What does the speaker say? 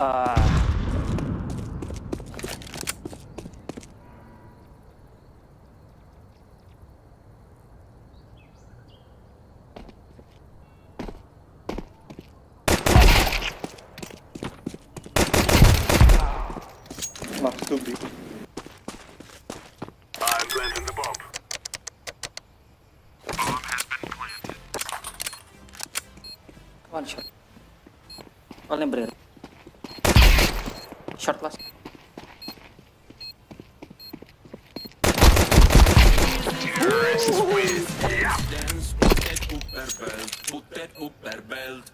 Max to be. I'm planting the bomb. One shot. Only brain. Short last. Terrorists win. Yeah. Dance, put that upper belt, put that upper belt.